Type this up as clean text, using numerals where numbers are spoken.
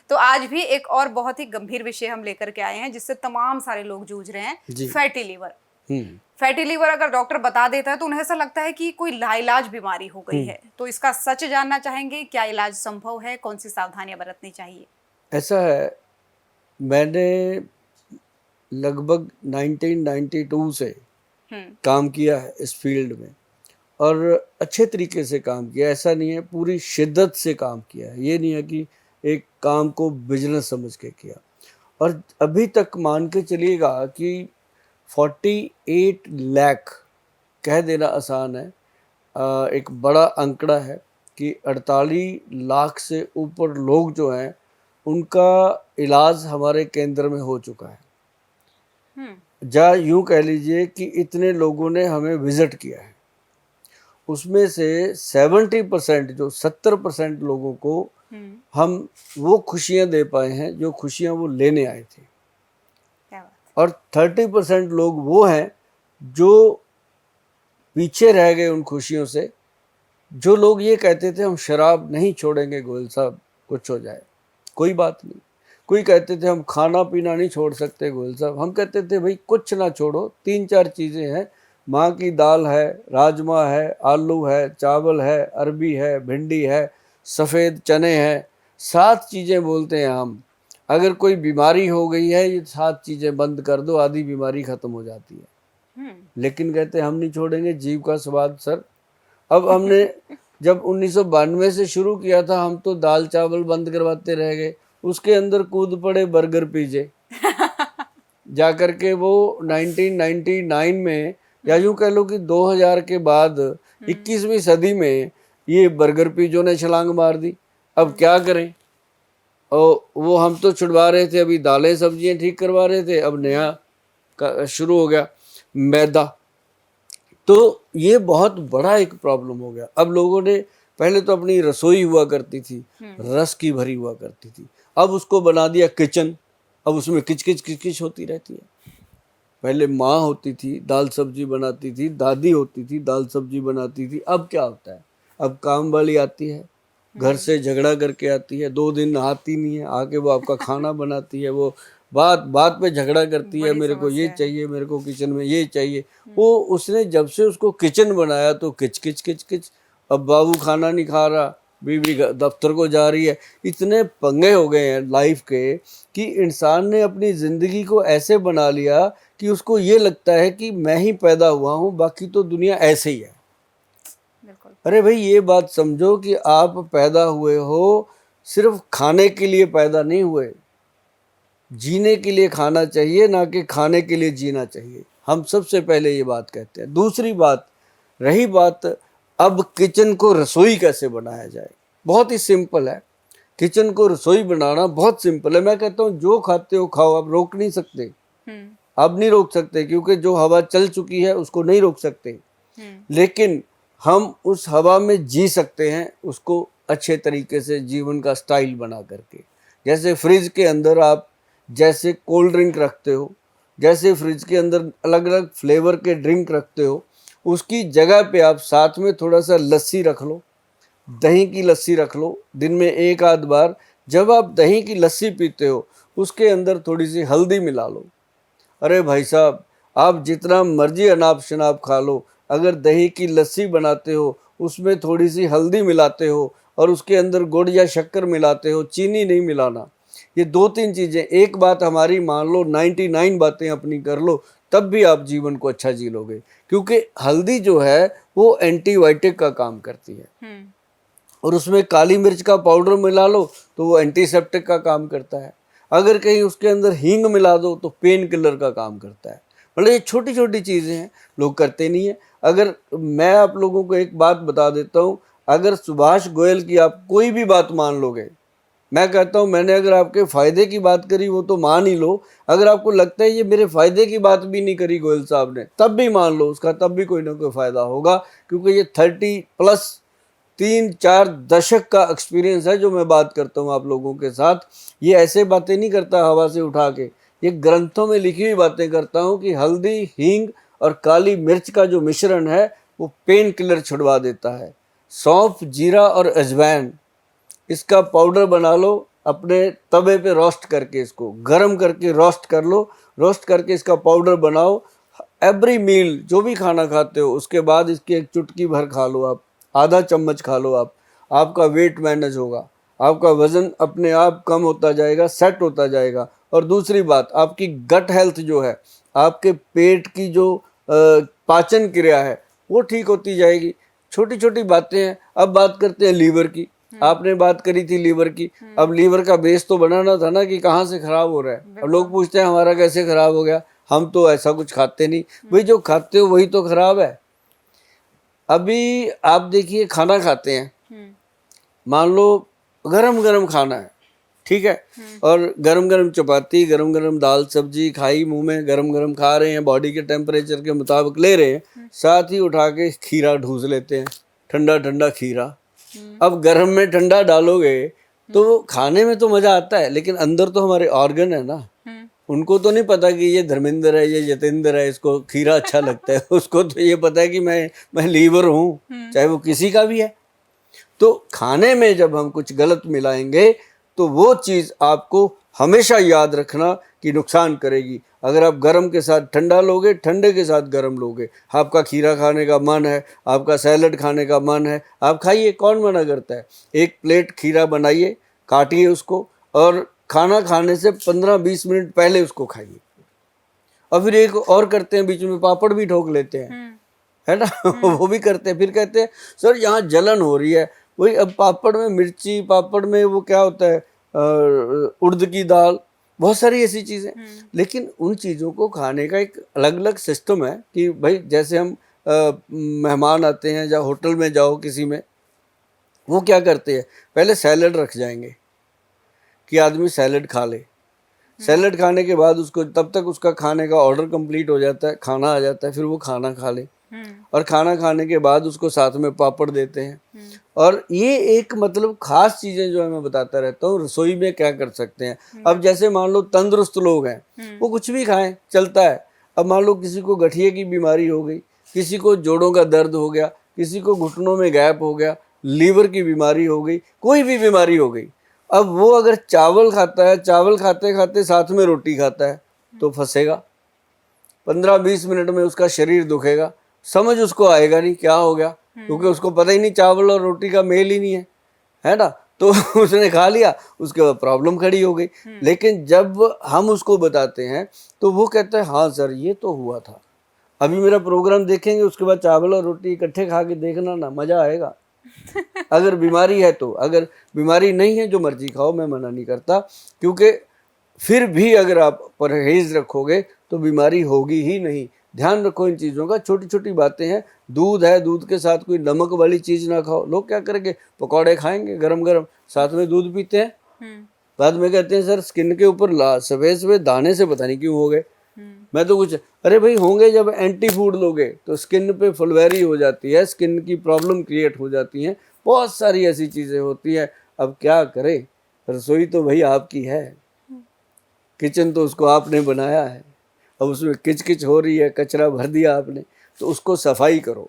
तो आज भी एक और बहुत ही गंभीर विषय हम लेकर के आए हैं जिससे तमाम सारे लोग जूझ रहे हैं, फैटी लीवर। फैटी लीवर अगर डॉक्टर बता देता है तो उन्हें ऐसा लगता है कि कोई लाइलाज बीमारी हो गई है। तो इसका सच जानना चाहेंगे, क्या इलाज संभव है, कौन सी सावधानियां बरतनी चाहिए? ऐसा है, मैंने लगभग 1992 से काम किया है इस फील्ड में और अच्छे तरीके से काम किया। ऐसा नहीं है, पूरी शिद्दत से काम किया है। ये नहीं है कि एक काम को बिजनेस समझ के किया। और अभी तक मान के चलिएगा कि 48 लाख कह देना आसान है, एक बड़ा अंकड़ा है कि 48 लाख से ऊपर लोग जो हैं उनका इलाज हमारे केंद्र में हो चुका है। या यूं कह लीजिए कि इतने लोगों ने हमें विजिट किया है। उसमें से 70% जो 70% लोगों को हम वो खुशियां दे पाए हैं जो खुशियां वो लेने आए थे। और 30% लोग वो हैं जो पीछे रह गए उन खुशियों से। जो लोग ये कहते थे हम शराब नहीं छोड़ेंगे गोयल साहब, कुछ हो जाए कोई बात नहीं। कोई कहते थे हम खाना पीना नहीं छोड़ सकते गोयल साहब, हम कहते थे भाई कुछ ना छोड़ो, 3-4 चीज़ें हैं, माँ की दाल है, राजमा है, आलू है, चावल है, अरबी है, भिंडी है, सफ़ेद चने हैं, 7 चीज़ें बोलते हैं हम। अगर कोई बीमारी हो गई है ये 7 चीज़ें बंद कर दो, आधी बीमारी ख़त्म हो जाती है। लेकिन कहते हम नहीं छोड़ेंगे जीभ का स्वाद सर। अब हमने जब 1992 से शुरू किया था, हम तो दाल चावल बंद करवाते रह गए, उसके अंदर कूद पड़े बर्गर पिज़्ज़े। जाकर के वो 1999 में या यूं कह लो कि 2000 के बाद 21वीं सदी में ये बर्गर पिज़्ज़ों ने छलांग मार दी। अब क्या करें? और वो हम तो छुड़वा रहे थे, अभी दालें सब्जियां ठीक करवा रहे थे, अब नया शुरू हो गया मैदा। तो ये बहुत बड़ा एक प्रॉब्लम हो गया। अब लोगों ने, पहले तो अपनी रसोई हुआ करती थी, रस की भरी हुआ करती थी, अब उसको बना दिया किचन। अब उसमें किचकिच होती रहती है। पहले माँ होती थी दाल सब्जी बनाती थी, दादी होती थी दाल सब्जी बनाती थी। अब क्या होता है, अब काम वाली आती है, घर से झगड़ा करके आती है, 2 दिन नहाती नहीं है, आके वो आपका खाना बनाती है, वो बात बात पे झगड़ा करती है, मेरे को ये चाहिए, मेरे को किचन में ये चाहिए। वो उसने जब से उसको किचन बनाया तो किच किच किच किच। अब बाबू खाना नहीं खा रहा, बीवी दफ्तर को जा रही है। इतने पंगे हो गए हैं लाइफ के कि इंसान ने अपनी ज़िंदगी को ऐसे बना लिया कि उसको ये लगता है कि मैं ही पैदा हुआ हूँ, बाकी तो दुनिया ऐसे ही है। अरे भाई ये बात समझो कि आप पैदा हुए हो, सिर्फ खाने के लिए पैदा नहीं हुए। जीने के लिए खाना चाहिए, ना कि खाने के लिए जीना चाहिए। हम सबसे पहले ये बात कहते हैं। दूसरी बात, रही बात अब किचन को रसोई कैसे बनाया जाए, बहुत ही सिंपल है। किचन को रसोई बनाना बहुत सिंपल है। मैं कहता हूँ जो खाते हो खाओ, आप रोक नहीं सकते, आप नहीं रोक सकते, क्योंकि जो हवा चल चुकी है उसको नहीं रोक सकते। लेकिन हम उस हवा में जी सकते हैं, उसको अच्छे तरीके से जीवन का स्टाइल बना करके। जैसे फ्रिज के अंदर आप जैसे कोल्ड ड्रिंक रखते हो, जैसे फ्रिज के अंदर अलग अलग फ्लेवर के ड्रिंक रखते हो, उसकी जगह पे आप साथ में थोड़ा सा लस्सी रख लो, दही की लस्सी रख लो। दिन में 1 आध बार जब आप दही की लस्सी पीते हो उसके अंदर थोड़ी सी हल्दी मिला लो। अरे भाई साहब, आप जितना मर्जी अनाप शनाप खा लो, अगर दही की लस्सी बनाते हो उसमें थोड़ी सी हल्दी मिलाते हो और उसके अंदर गुड़ या शक्कर मिलाते हो, चीनी नहीं मिलाना। ये 2-3 चीज़ें, एक बात हमारी मान लो, 99 बातें अपनी कर लो, तब भी आप जीवन को अच्छा जी लोगे। क्योंकि हल्दी जो है वो एंटीबायोटिक का काम करती है, और उसमें काली मिर्च का पाउडर मिला लो तो वो एंटीसेप्टिक का काम करता है। अगर कहीं उसके अंदर हींग मिला दो तो पेन किलर का काम करता है। मतलब ये छोटी छोटी चीज़ें हैं, लोग करते नहीं है। अगर मैं आप लोगों को एक बात बता देता हूँ, अगर सुभाष गोयल की आप कोई भी बात मान लोगे, मैं कहता हूँ मैंने अगर आपके फ़ायदे की बात करी वो तो मान ही लो, अगर आपको लगता है ये मेरे फ़ायदे की बात भी नहीं करी गोयल साहब ने, तब भी मान लो उसका, तब भी कोई ना कोई फ़ायदा होगा। क्योंकि ये 30+ 3-4 दशक का एक्सपीरियंस है जो मैं बात करता हूँ आप लोगों के साथ। ये ऐसे बातें नहीं करता हवा से उठा के, ये ग्रंथों में लिखी हुई बातें करता हूँ कि हल्दी, हींग और काली मिर्च का जो मिश्रण है वो पेन किलर छुड़वा देता है। सौंफ, जीरा और अजवाइन, इसका पाउडर बना लो, अपने तवे पे रोस्ट करके, इसको गरम करके रोस्ट कर लो, रोस्ट करके इसका पाउडर बनाओ। एवरी मील जो भी खाना खाते हो उसके बाद इसकी एक चुटकी भर खा लो आप, आधा चम्मच खा लो आप, आपका वेट मैनेज होगा, आपका वज़न अपने आप कम होता जाएगा, सेट होता जाएगा। और दूसरी बात, आपकी गट हेल्थ जो है, आपके पेट की जो पाचन क्रिया है वो ठीक होती जाएगी। छोटी छोटी बातें हैं। अब बात करते हैं लीवर की। आपने बात करी थी लीवर की। अब लीवर का बेस तो बनाना था ना कि कहाँ से खराब हो रहा है। अब लोग पूछते हैं हमारा कैसे खराब हो गया, हम तो ऐसा कुछ खाते नहीं। भाई जो खाते हो वही तो खराब है। अभी आप देखिए खाना खाते हैं, मान लो गरम गरम खाना है, ठीक है, और गरम गरम चपाती, गरम गरम दाल सब्जी खाई, मुंह में गरम गरम खा रहे हैं, बॉडी के टेम्परेचर के मुताबिक ले रहे हैं, साथ ही उठा के खीरा ढूंस लेते हैं, ठंडा ठंडा खीरा। अब गरम में ठंडा डालोगे तो खाने में तो मजा आता है, लेकिन अंदर तो हमारे ऑर्गन है ना, उनको तो नहीं पता कि ये धर्मेंद्र है, ये यतेंद्र है, इसको खीरा अच्छा लगता है। उसको तो ये पता है कि मैं लीवर हूँ, चाहे वो किसी का भी है। तो खाने में जब हम कुछ गलत मिलाएंगे तो वो चीज़ आपको हमेशा याद रखना कि नुकसान करेगी। अगर आप गरम के साथ ठंडा लोगे, ठंडे के साथ गरम लोगे, आपका खीरा खाने का मन है, आपका सैलड खाने का मन है, आप खाइए, कौन मना करता है। एक प्लेट खीरा बनाइए, काटिए उसको, और खाना खाने से 15-20 मिनट पहले उसको खाइए। और फिर एक और करते हैं, बीच में पापड़ भी ठोक लेते हैं, है ना। वो भी करते हैं। फिर कहते हैं सर यहाँ जलन हो रही है। वही, अब पापड़ में मिर्ची, पापड़ में वो क्या होता है, उड़द की दाल, बहुत सारी ऐसी चीज़ें। लेकिन उन चीज़ों को खाने का एक अलग अलग सिस्टम है कि भाई जैसे हम मेहमान आते हैं या होटल में जाओ किसी में, वो क्या करते हैं, पहले सैलड रख जाएंगे कि आदमी सैलड खा ले। सैलड खाने के बाद उसको, तब तक उसका खाने का ऑर्डर कंप्लीट हो जाता है, खाना आ जाता है, फिर वो खाना खा ले। और खाना खाने के बाद उसको साथ में पापड़ देते हैं। और ये एक मतलब खास चीज़ें जो है मैं बताता रहता हूँ रसोई में क्या कर सकते हैं। अब जैसे मान लो तंदुरुस्त लोग हैं, वो कुछ भी खाएं, चलता है। अब मान लो किसी को गठिए की बीमारी हो गई, किसी को जोड़ों का दर्द हो गया, किसी को घुटनों में गैप हो गया, लीवर की बीमारी हो गई, कोई भी बीमारी हो गई, अब वो अगर चावल खाता है, चावल खाते खाते साथ में रोटी खाता है, तो फंसेगा। 15-20 मिनट में उसका शरीर दुखेगा, समझ उसको आएगा नहीं क्या हो गया, क्योंकि उसको पता ही नहीं चावल और रोटी का मेल ही नहीं है, है ना। तो उसने खा लिया, उसके बाद प्रॉब्लम खड़ी हो गई। लेकिन जब हम उसको बताते हैं तो वो कहता है हाँ सर ये तो हुआ था, अभी मेरा प्रोग्राम देखेंगे, उसके बाद चावल और रोटी इकट्ठे खा के देखना ना, मज़ा आएगा। अगर बीमारी है तो, अगर बीमारी नहीं है जो मर्जी खाओ, मैं मना नहीं करता, क्योंकि फिर भी अगर आप परहेज रखोगे तो बीमारी होगी ही नहीं। ध्यान रखो इन चीज़ों का, छोटी छोटी बातें हैं। दूध है, दूध के साथ कोई नमक वाली चीज़ ना खाओ। लोग क्या करेंगे, पकौड़े खाएंगे गरम गरम, साथ में दूध पीते हैं, बाद में कहते हैं सर स्किन के ऊपर सफ़ेद सफ़ेद दाने से पता नहीं क्यों हो गए। मैं तो कुछ, अरे भाई होंगे, जब एंटी फूड लोगे तो स्किन पे फुलवैरी हो जाती है, स्किन की प्रॉब्लम क्रिएट हो जाती हैं, बहुत सारी ऐसी चीज़ें होती हैं। अब क्या करें, रसोई तो भाई आपकी है, किचन तो उसको आपने बनाया है। अब उसमें किच किच हो रही है, कचरा भर दिया आपने, तो उसको सफाई करो।